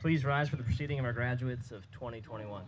Please rise for the proceeding of our graduates of 2021.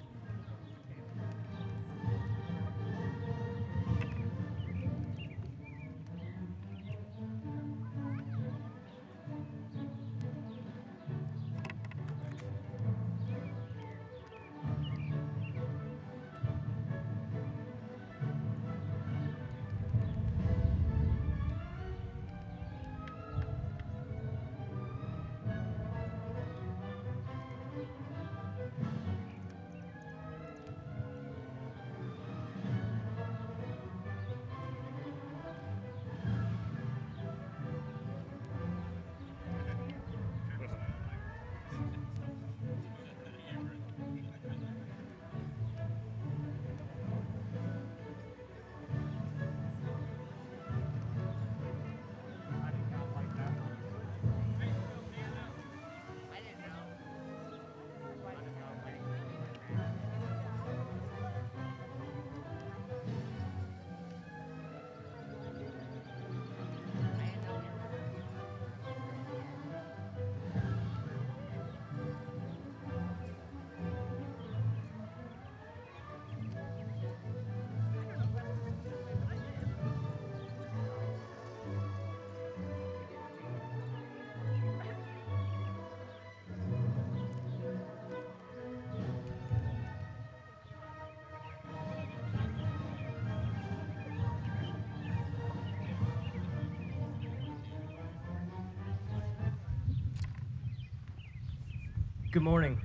Good morning.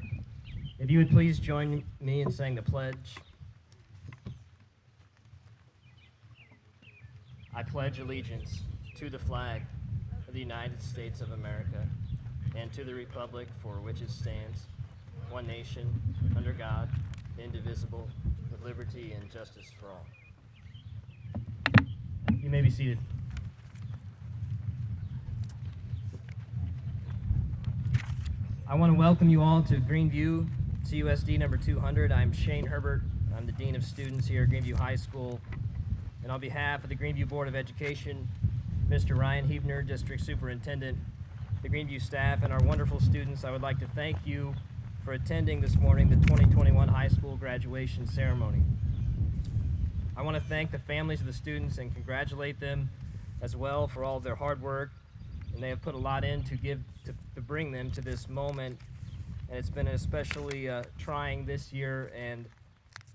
If you would please join me in saying the pledge. I pledge allegiance to the flag of the United States of America and to the republic for which it stands, one nation, under God, indivisible, with liberty and justice for all. You may be seated. I want to welcome you all to Greenview CUSD number 200. I'm Shane Herbert. I'm the Dean of Students here at Greenview High School. And on behalf of the Greenview Board of Education, Mr. Ryan Hebner, District Superintendent, the Greenview staff, and our wonderful students, I would like to thank you for attending this morning the 2021 high school graduation ceremony. I want to thank the families of the students and congratulate them as well for all of their hard work. And they have put a lot in to bring them to this moment. And it's been especially trying this year, and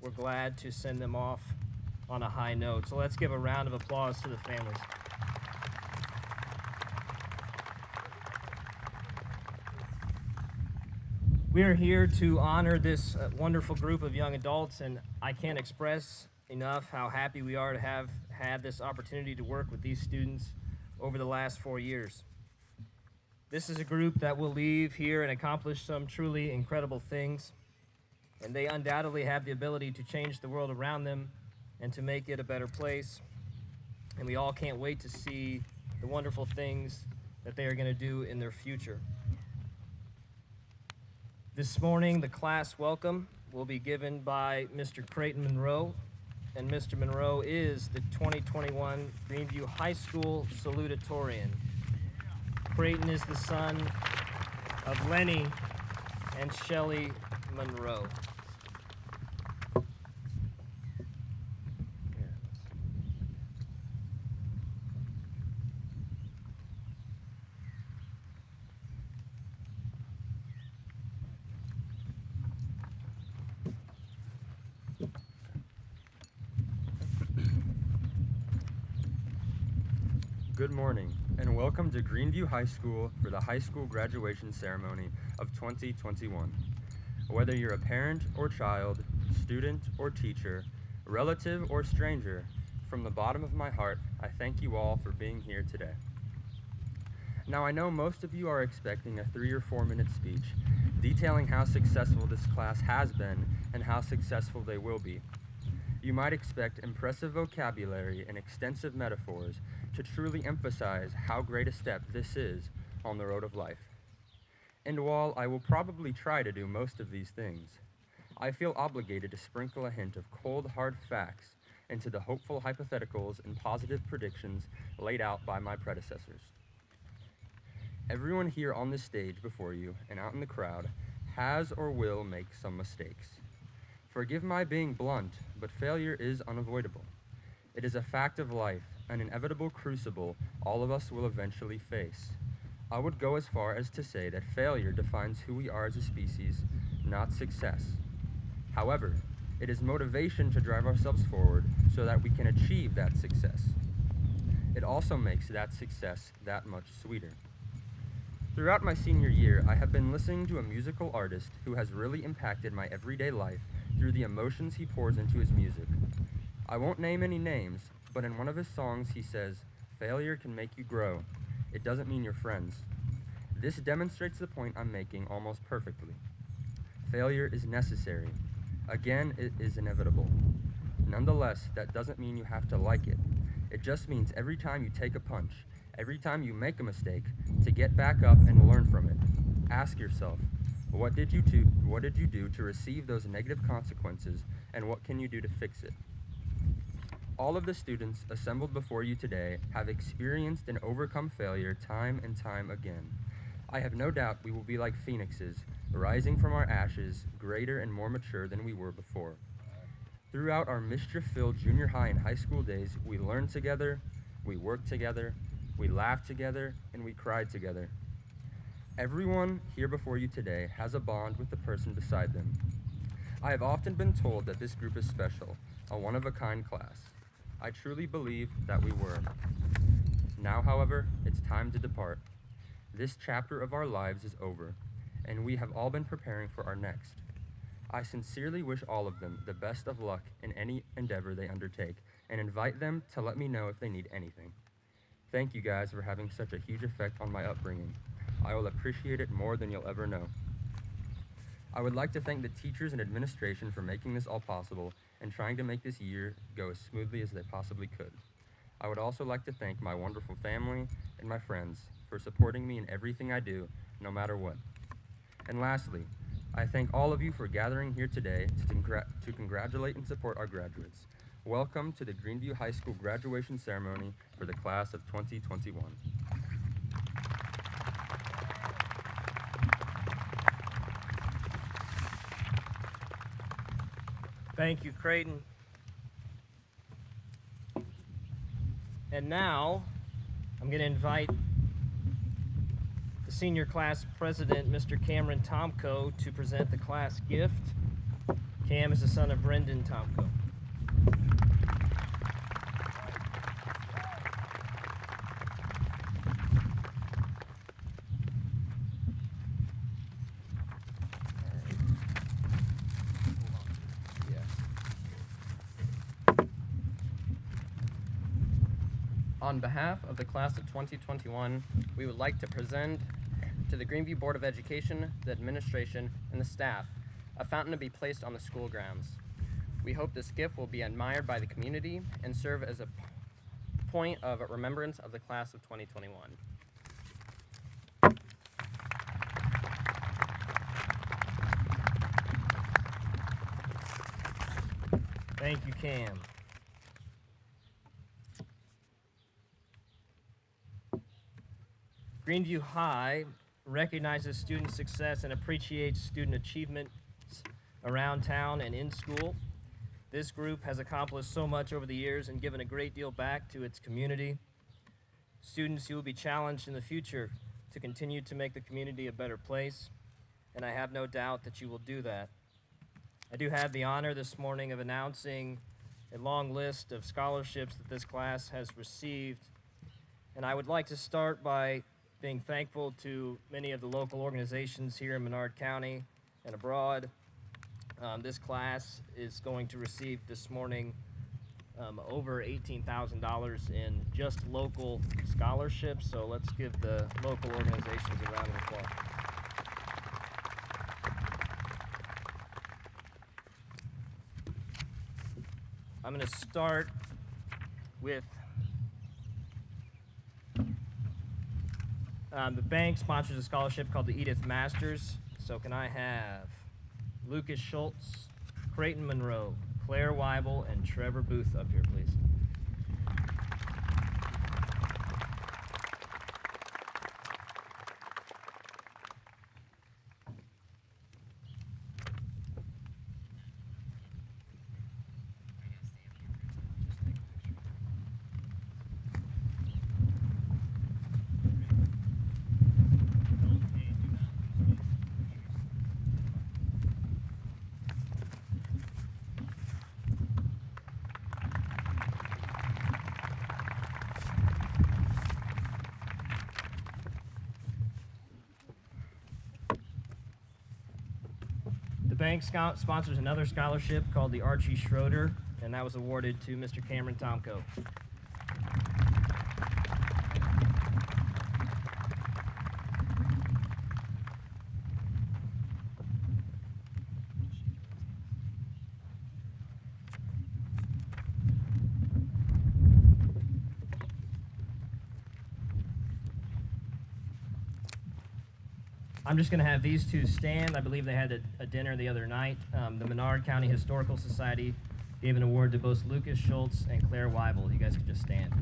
we're glad to send them off on a high note. So let's give a round of applause to the families. We are here to honor this wonderful group of young adults, and I can't express enough how happy we are to have had this opportunity to work with these students over the last 4 years. This is a group that will leave here and accomplish some truly incredible things, and they undoubtedly have the ability to change the world around them and to make it a better place. And we all can't wait to see the wonderful things that they are going to do in their future. This morning, the class welcome will be given by Mr. Creighton Monroe, and Mr. Monroe is the 2021 Greenview High School salutatorian. Creighton is the son of Lenny and Shelley Monroe. Good morning, and welcome to Greenview High School for the high school graduation ceremony of 2021. Whether you're a parent or child, student or teacher, relative or stranger, from the bottom of my heart, I thank you all for being here today. Now, I know most of you are expecting a 3 or 4 minute speech detailing how successful this class has been and how successful they will be. You might expect impressive vocabulary and extensive metaphors to truly emphasize how great a step this is on the road of life. And while I will probably try to do most of these things, I feel obligated to sprinkle a hint of cold, hard facts into the hopeful hypotheticals and positive predictions laid out by my predecessors. Everyone here on this stage before you and out in the crowd has or will make some mistakes. Forgive my being blunt, but failure is unavoidable. It is a fact of life, an inevitable crucible all of us will eventually face. I would go as far as to say that failure defines who we are as a species, not success. However, it is motivation to drive ourselves forward so that we can achieve that success. It also makes that success that much sweeter. Throughout my senior year, I have been listening to a musical artist who has really impacted my everyday life through the emotions he pours into his music. I won't name any names, but in one of his songs he says, "Failure can make you grow. It doesn't mean you're friends." This demonstrates the point I'm making almost perfectly. Failure is necessary. Again, it is inevitable. Nonetheless, that doesn't mean you have to like it. It just means every time you take a punch, every time you make a mistake, to get back up and learn from it. Ask yourself, what did you do to receive those negative consequences, and what can you do to fix it? All of the students assembled before you today have experienced and overcome failure time and time again. I have no doubt we will be like phoenixes, rising from our ashes, greater and more mature than we were before. Throughout our mischief-filled junior high and high school days, we learned together, we worked together, we laughed together, and we cried together. Everyone here before you today has a bond with the person beside them. I have often been told that this group is special, a one-of-a-kind class. I truly believe that we were. Now, however, it's time to depart. This chapter of our lives is over, and we have all been preparing for our next. I sincerely wish all of them the best of luck in any endeavor they undertake, and invite them to let me know if they need anything. Thank you guys for having such a huge effect on my upbringing. I will appreciate it more than you'll ever know. I would like to thank the teachers and administration for making this all possible and trying to make this year go as smoothly as they possibly could. I would also like to thank my wonderful family and my friends for supporting me in everything I do, no matter what. And lastly, I thank all of you for gathering here today to congratulate and support our graduates. Welcome to the Greenview High School graduation ceremony for the class of 2021. Thank you, Creighton. And now, I'm going to invite the senior class president, Mr. Cameron Tomko, to present the class gift. Cam is the son of Brendan Tomko. On behalf of the class of 2021, we would like to present to the Greenview Board of Education, the administration, and the staff a fountain to be placed on the school grounds. We hope this gift will be admired by the community and serve as a point of remembrance of the class of 2021. Thank you, Cam. Greenview High recognizes student success and appreciates student achievements around town and in school. This group has accomplished so much over the years and given a great deal back to its community. Students, you will be challenged in the future to continue to make the community a better place, and I have no doubt that you will do that. I do have the honor this morning of announcing a long list of scholarships that this class has received, and I would like to start by being thankful to many of the local organizations here in Menard County and abroad. This class is going to receive this morning over $18,000 in just local scholarships, so let's give the local organizations a round of applause. I'm going to start with the bank sponsors a scholarship called the Edith Masters. So can I have Lucas Schultz, Creighton Monroe, Claire Weibel, and Trevor Booth up here, please. bank sponsors another scholarship called the Archie Schroeder, and that was awarded to Mr. Cameron Tomko. I'm just going to have these two stand. I believe they had a dinner the other night. The Menard County Historical Society gave an award to both Lucas Schultz and Claire Weibel. You guys could just stand.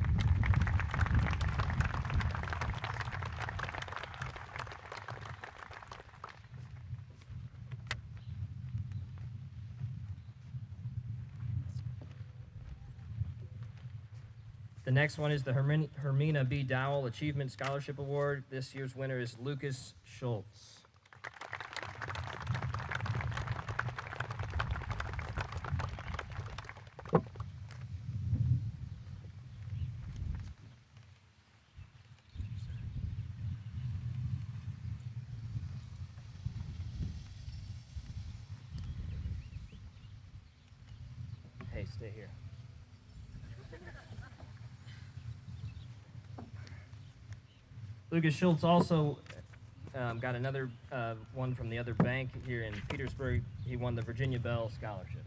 The next one is the Hermina B. Dowell Achievement Scholarship Award. This year's winner is Lucas Schultz. Hey, stay here. Lucas Schultz also got another one from the other bank here in Petersburg. He won the Virginia Bell Scholarship.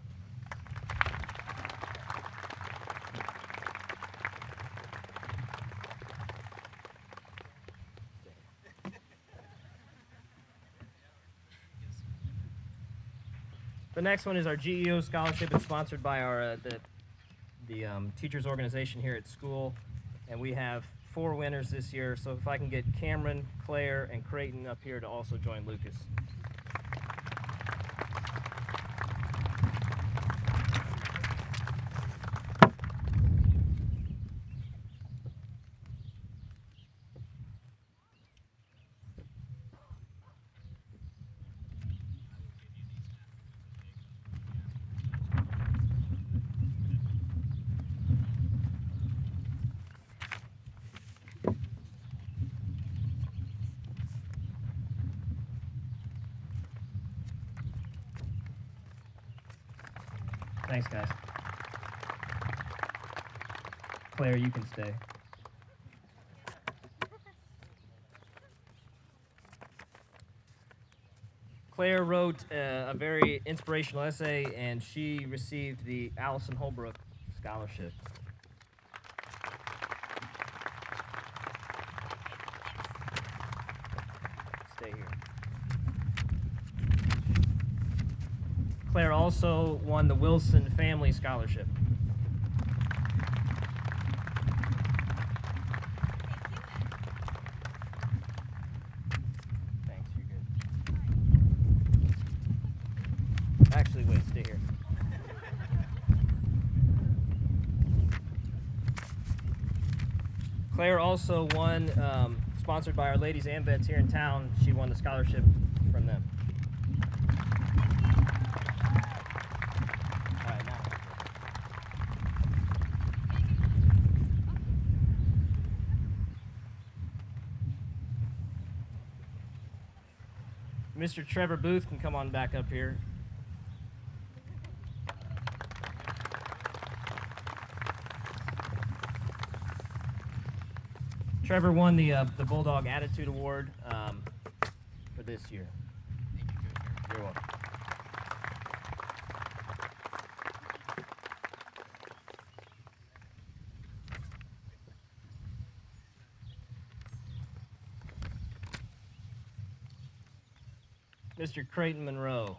The next one is our GEO Scholarship. It's sponsored by our the teachers organization here at school, and we have 4 winners this year. So if I can get Cameron, Claire, and Creighton up here to also join Lucas. Thanks, guys. Claire, you can stay. Claire wrote a very inspirational essay, and she received the Allison Holbrook Scholarship. Stay here. Claire also won the Wilson Family Scholarship. Thanks, you're good. Actually, wait, stay here. Claire also won, sponsored by Our Ladies and Vets here in town, she won the scholarship from them. Mr. Trevor Booth can come on back up here. Trevor won the Bulldog Attitude Award for this year. You're welcome. Mr. Creighton Monroe.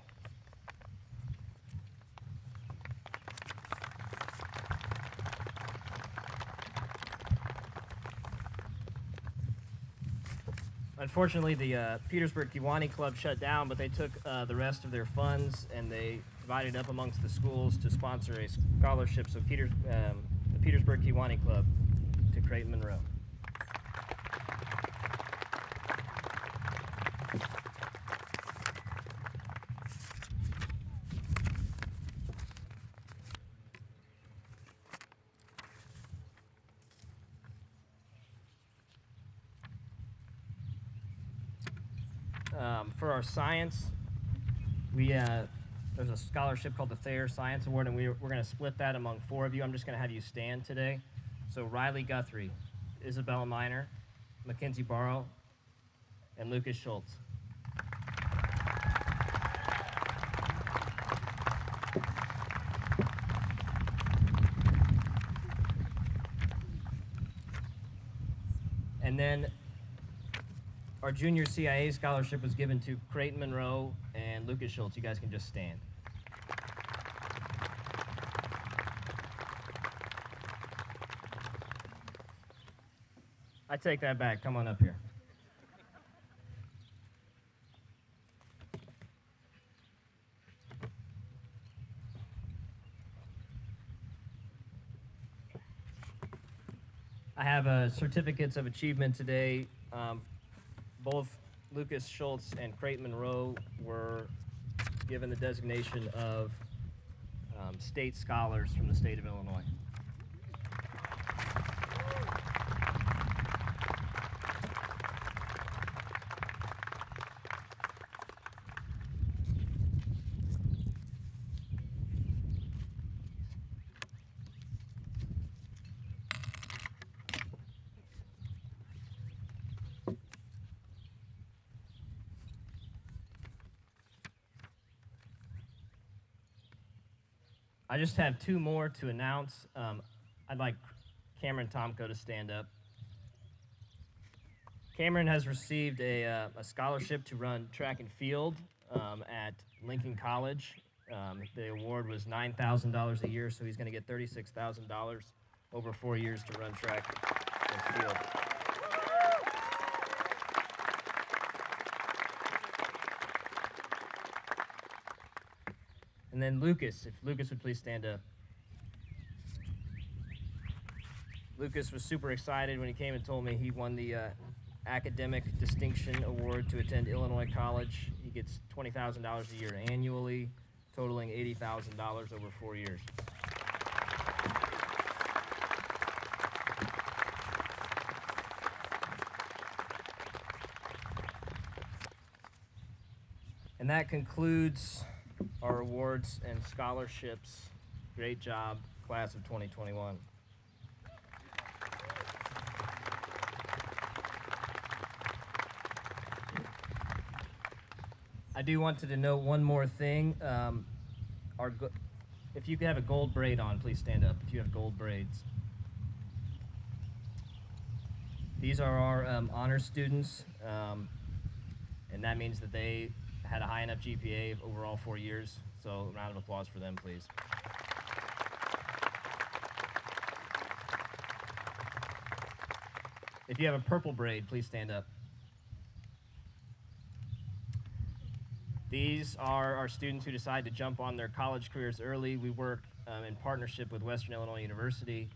Unfortunately, the Petersburg Kiwani Club shut down, but they took the rest of their funds and they divided up amongst the schools to sponsor a scholarship. So the Petersburg Kiwani Club to Creighton Monroe. For our science, we there's a scholarship called the Thayer Science Award, and we're going to split that among 4 of you. I'm just going to have you stand today. So Riley Guthrie, Isabella Miner, Mackenzie Barrow, and Lucas Schultz. And then our junior CIA scholarship was given to Creighton Monroe and Lucas Schultz. You guys can just stand. I take that back. Come on up here. I have certificates of achievement today. Both Lucas Schultz and Creighton Monroe were given the designation of state scholars from the state of Illinois. I just have 2 more to announce. I'd like Cameron Tomko to stand up. Cameron has received a scholarship to run track and field at Lincoln College. The award was $9,000 a year, so he's going to get $36,000 over 4 years to run track and field. And then Lucas, if Lucas would please stand up. Lucas was super excited when he came and told me he won the Academic Distinction Award to attend Illinois College. He gets $20,000 a year annually, totaling $80,000 over 4 years. And that concludes our awards and scholarships. Great job, class of 2021. I do want to note one more thing. If you could have a gold braid on, please stand up if you have gold braids. These are our honor students, and that means that they had a high enough GPA over all 4 years, so a round of applause for them, please. If you have a purple braid, please stand up. These are our students who decide to jump on their college careers early. We work in partnership with Western Illinois University,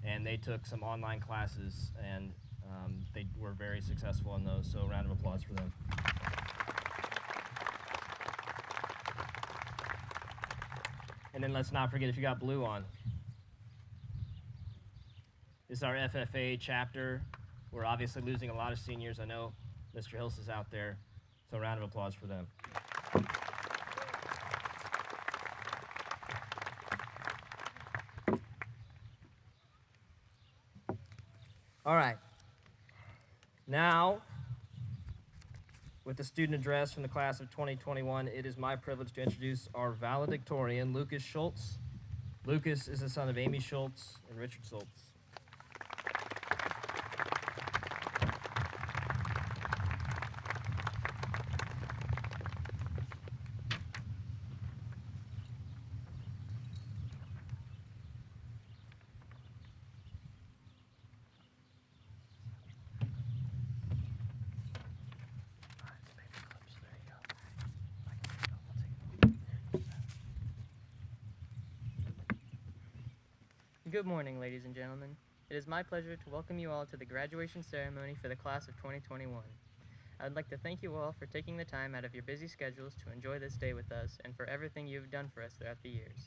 and they took some online classes, and they were very successful in those, so a round of applause for them. And then let's not forget if you got blue on. This is our FFA chapter. We're obviously losing a lot of seniors. I know Mr. Hills is out there, so a round of applause for them. All right. Now, with the student address from the class of 2021, it is my privilege to introduce our valedictorian, Lucas Schultz. Lucas is the son of Amy Schultz and Richard Schultz. Good morning, ladies and gentlemen. It is my pleasure to welcome you all to the graduation ceremony for the class of 2021. I would like to thank you all for taking the time out of your busy schedules to enjoy this day with us and for everything you have done for us throughout the years.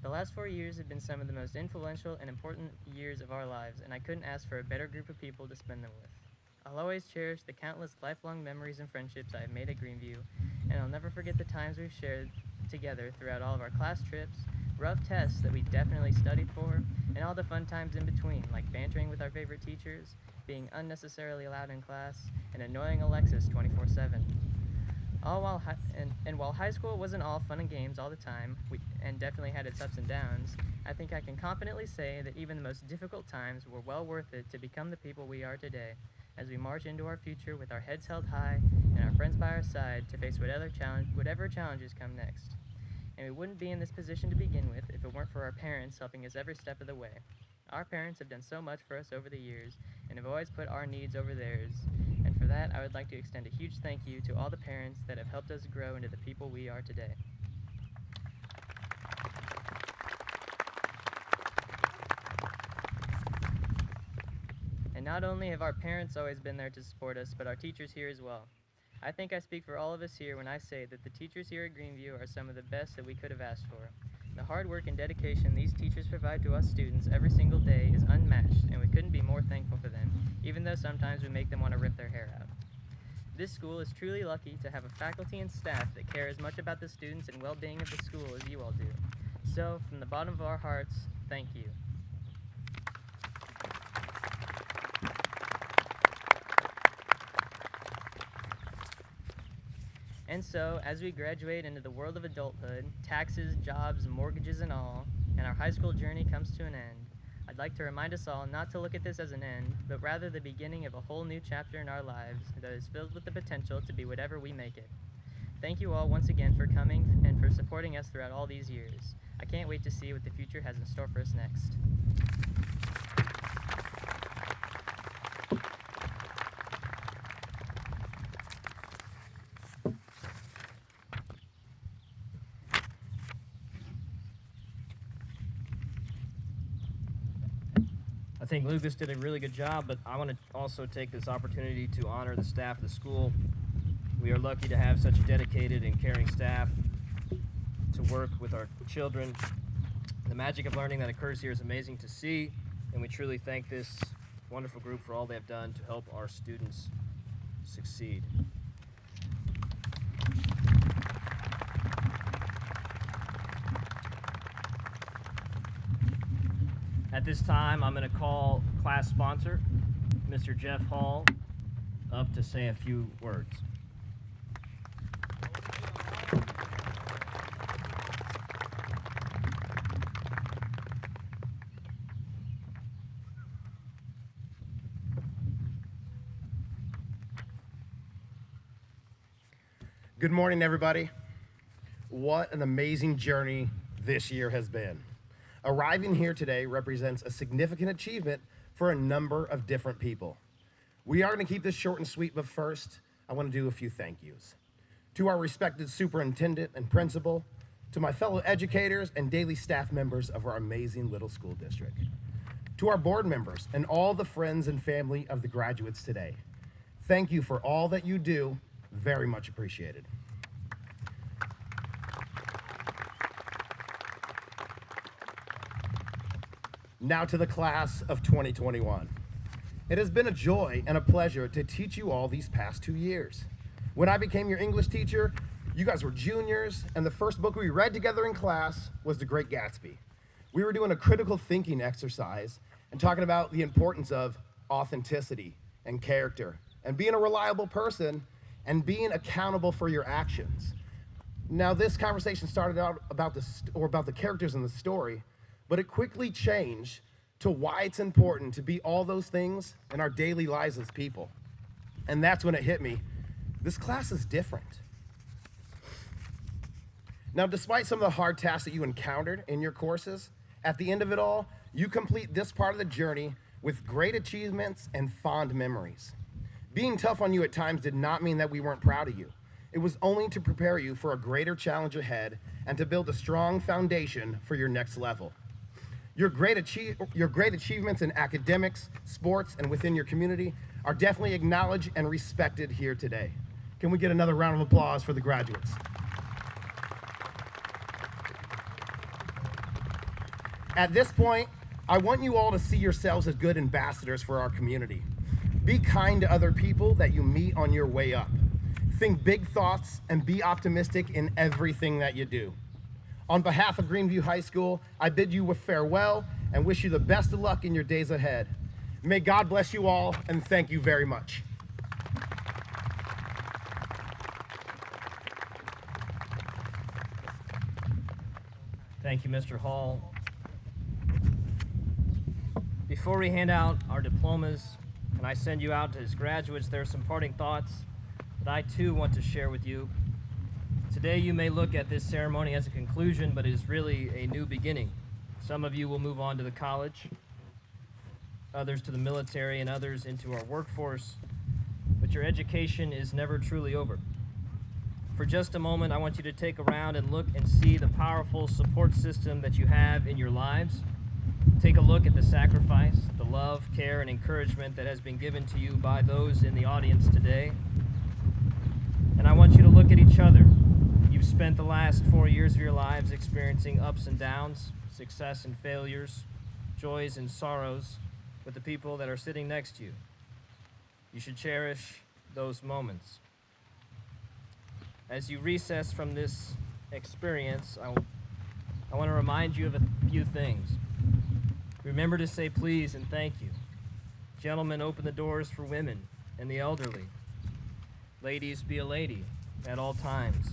The last 4 years have been some of the most influential and important years of our lives, and I couldn't ask for a better group of people to spend them with. I'll always cherish the countless lifelong memories and friendships I have made at Greenview, and I'll never forget the times we've shared together throughout all of our class trips, rough tests that we definitely studied for, and all the fun times in between, like bantering with our favorite teachers, being unnecessarily loud in class, and annoying Alexis 24/7. While high school wasn't all fun and games all the time, and definitely had its ups and downs, I think I can confidently say that even the most difficult times were well worth it to become the people we are today, as we march into our future with our heads held high and our friends by our side to face whatever challenges come next. And we wouldn't be in this position to begin with if it weren't for our parents helping us every step of the way. Our parents have done so much for us over the years and have always put our needs over theirs. And for that, I would like to extend a huge thank you to all the parents that have helped us grow into the people we are today. And not only have our parents always been there to support us, but our teachers here as well. I think I speak for all of us here when I say that the teachers here at Greenview are some of the best that we could have asked for. The hard work and dedication these teachers provide to us students every single day is unmatched, and we couldn't be more thankful for them, even though sometimes we make them want to rip their hair out. This school is truly lucky to have a faculty and staff that care as much about the students and well-being of the school as you all do. So, from the bottom of our hearts, thank you. And so, as we graduate into the world of adulthood, taxes, jobs, mortgages, and all, and our high school journey comes to an end, I'd like to remind us all not to look at this as an end, but rather the beginning of a whole new chapter in our lives that is filled with the potential to be whatever we make it. Thank you all once again for coming and for supporting us throughout all these years. I can't wait to see what the future has in store for us next. I think Lucas did a really good job, but I want to also take this opportunity to honor the staff of the school. We are lucky to have such a dedicated and caring staff to work with our children. The magic of learning that occurs here is amazing to see, and we truly thank this wonderful group for all they have done to help our students succeed. At this time, I'm going to call class sponsor, Mr. Jeff Hall, up to say a few words. Good morning, everybody. What an amazing journey this year has been. Arriving here today represents a significant achievement for a number of different people. We are going to keep this short and sweet, but first, I want to do a few thank yous. To our respected superintendent and principal, to my fellow educators and daily staff members of our amazing little school district, to our board members and all the friends and family of the graduates today. Thank you for all that you do, very much appreciated. Now to the class of 2021. It has been a joy and a pleasure to teach you all these past 2 years. When I became your English teacher, you guys were juniors, and the first book we read together in class was The Great Gatsby. We were doing a critical thinking exercise and talking about the importance of authenticity and character and being a reliable person and being accountable for your actions. Now, this conversation started out about the characters in the story, but it quickly changed to why it's important to be all those things in our daily lives as people. And that's when it hit me. This class is different. Now, despite some of the hard tasks that you encountered in your courses, at the end of it all, you complete this part of the journey with great achievements and fond memories. Being tough on you at times did not mean that we weren't proud of you. It was only to prepare you for a greater challenge ahead and to build a strong foundation for your next level. Your great achievements in academics, sports, and within your community are definitely acknowledged and respected here today. Can we get another round of applause for the graduates? At this point, I want you all to see yourselves as good ambassadors for our community. Be kind to other people that you meet on your way up. Think big thoughts and be optimistic in everything that you do. On behalf of Greenview High School, I bid you farewell and wish you the best of luck in your days ahead. May God bless you all, and thank you very much. Thank you, Mr. Hall. Before we hand out our diplomas and I send you out as graduates, there are some parting thoughts that I too want to share with you. Today you may look at this ceremony as a conclusion, but it is really a new beginning. Some of you will move on to the college, others to the military, and others into our workforce, but your education is never truly over. For just a moment, I want you to take a round and look and see the powerful support system that you have in your lives. Take a look at the sacrifice, the love, care, and encouragement that has been given to you by those in the audience today. And I want you to look at each other. You've spent the last 4 years of your lives experiencing ups and downs, success and failures, joys and sorrows with the people that are sitting next to you. You should cherish those moments. As you recess from this experience, I want to remind you of a few things. Remember to say please and thank you. Gentlemen, open the doors for women and the elderly. Ladies, be a lady at all times.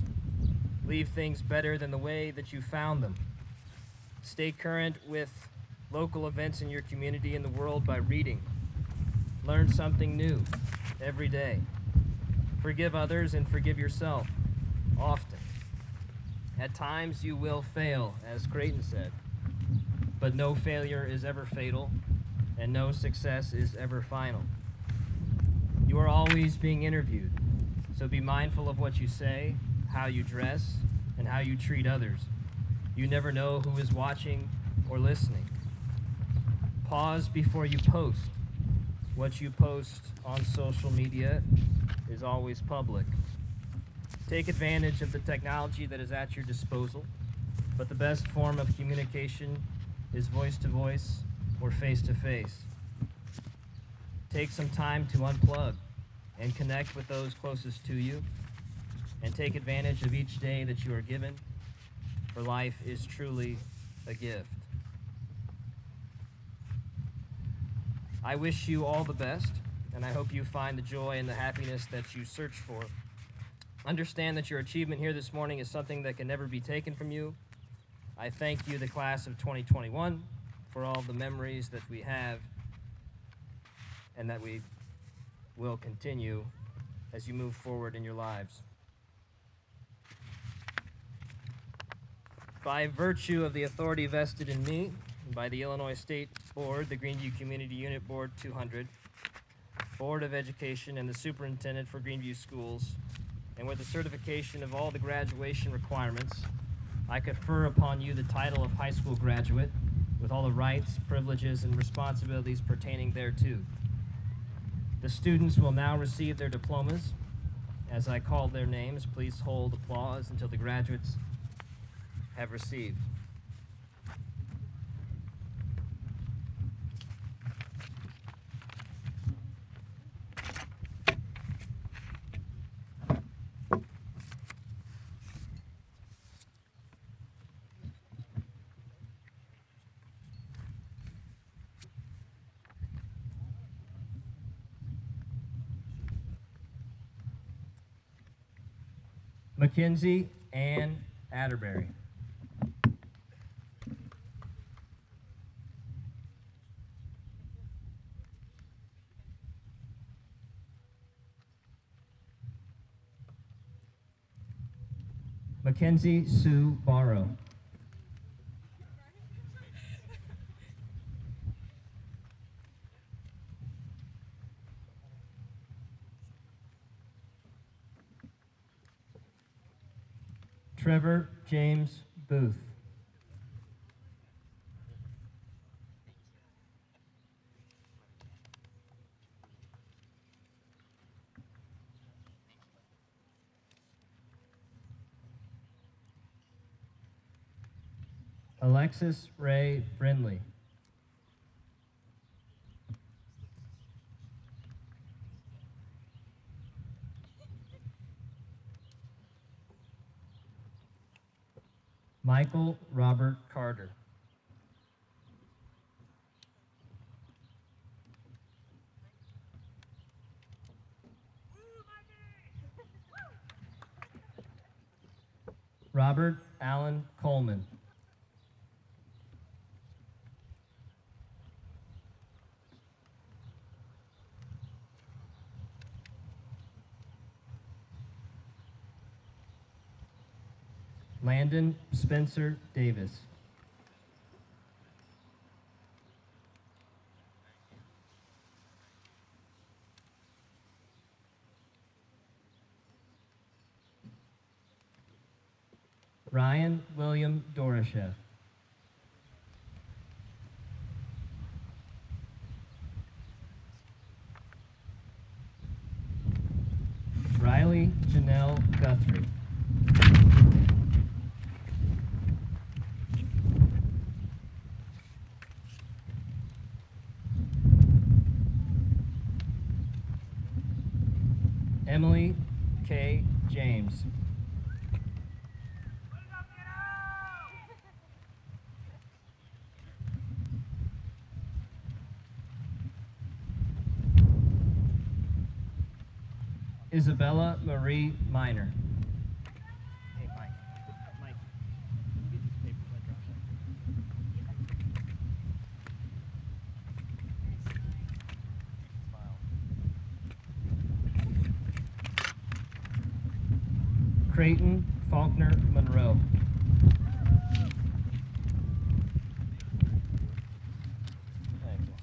Leave things better than the way that you found them. Stay current with local events in your community and the world by reading. Learn something new every day. Forgive others and forgive yourself often. At times you will fail, as Creighton said, but no failure is ever fatal, and no success is ever final. You are always being interviewed, so be mindful of what you say, how you dress, and how you treat others. You never know who is watching or listening. Pause before you post. What you post on social media is always public. Take advantage of the technology that is at your disposal, but the best form of communication is voice-to-voice or face-to-face. Take some time to unplug and connect with those closest to you, and take advantage of each day that you are given, for life is truly a gift. I wish you all the best, and I hope you find the joy and the happiness that you search for. Understand that your achievement here this morning is something that can never be taken from you. I thank you, the class of 2021, for all the memories that we have and that we will continue as you move forward in your lives. By virtue of the authority vested in me by the Illinois State Board, the Greenview Community Unit Board 200, Board of Education, and the Superintendent for Greenview Schools, and with the certification of all the graduation requirements, I confer upon you the title of high school graduate with all the rights, privileges, and responsibilities pertaining thereto. The students will now receive their diplomas. As I call their names, please hold applause until the graduates have received. Mackenzie Ann Atterbury. Mackenzie Sue Barrow. Trevor James Booth. Alexis Ray Brindley. Michael Robert Carter. Robert Allen Coleman. Landon Spencer Davis. Ryan William Doroshev. Riley Janelle Guthrie. Emily K. James. Isabella Marie Miner. Hey, Mike. Mike, can you get these papers I dropped there? Creighton Faulkner Monroe. Thank you.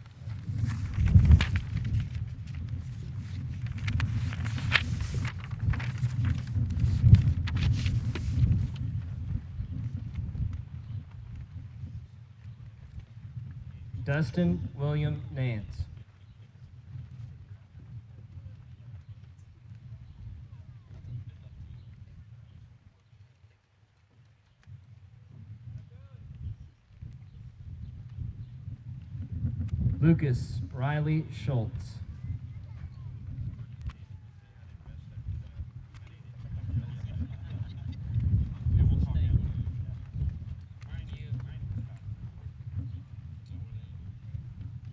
Dustin William Nance. Lucas Riley Schultz.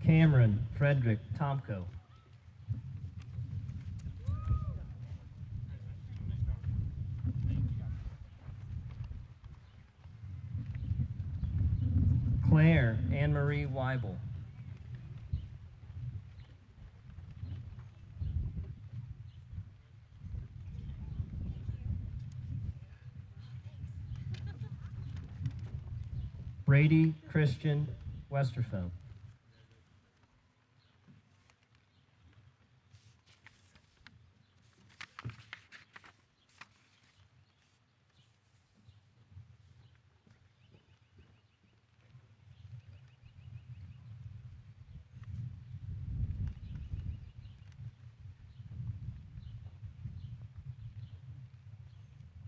Cameron Frederick Tomko. Claire Anne-Marie Weibel. Brady Christian Westerfeld.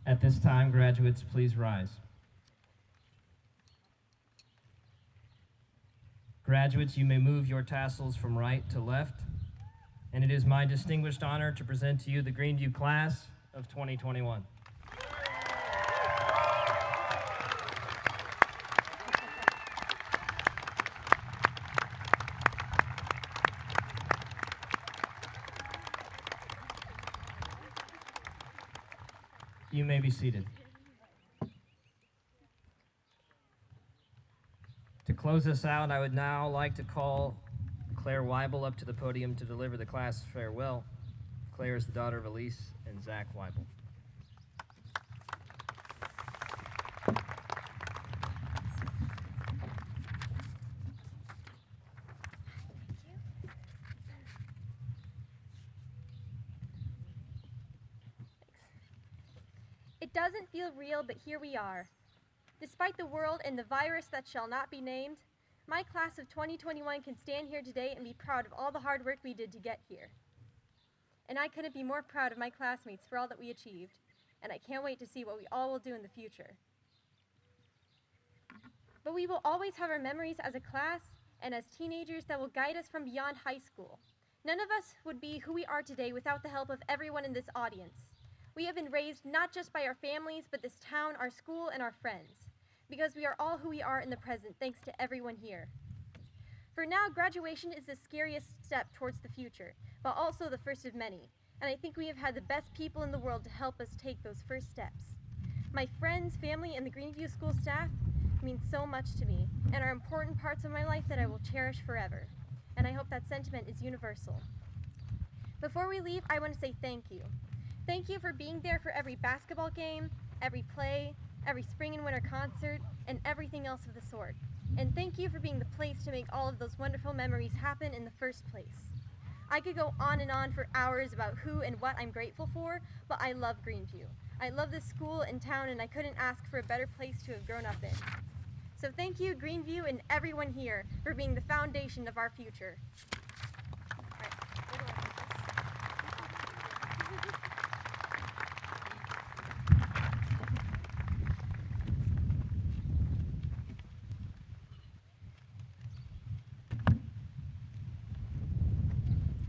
At this time, graduates, please rise. Graduates, you may move your tassels from right to left. And it is my distinguished honor to present to you the Greenview class of 2021. You may be seated. To close us out, I would now like to call Claire Weibel up to the podium to deliver the class farewell. Claire is the daughter of Elise and Zach Weibel. It doesn't feel real, but here we are. Despite the world and the virus that shall not be named, my class of 2021 can stand here today and be proud of all the hard work we did to get here. And I couldn't be more proud of my classmates for all that we achieved, and I can't wait to see what we all will do in the future. But we will always have our memories as a class and as teenagers that will guide us from beyond high school. None of us would be who we are today without the help of everyone in this audience. We have been raised not just by our families, but this town, our school, and our friends. because we are all who we are in the present thanks to everyone here. For now, graduation is the scariest step towards the future, but also the first of many, and I think we have had the best people in the world to help us take those first steps. My friends, family, and the Greenview School staff mean so much to me and are important parts of my life that I will cherish forever, and I hope that sentiment is universal. Before we leave, I want to say thank you. Thank you for being there for every basketball game, every play, every spring and winter concert, and everything else of the sort. And thank you for being the place to make all of those wonderful memories happen in the first place. I could go on and on for hours about who and what I'm grateful for, but I love Greenview. I love this school and town, and I couldn't ask for a better place to have grown up in. So thank you, Greenview, and everyone here for being the foundation of our future. All right, we're going with this.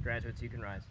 Graduates, you can rise.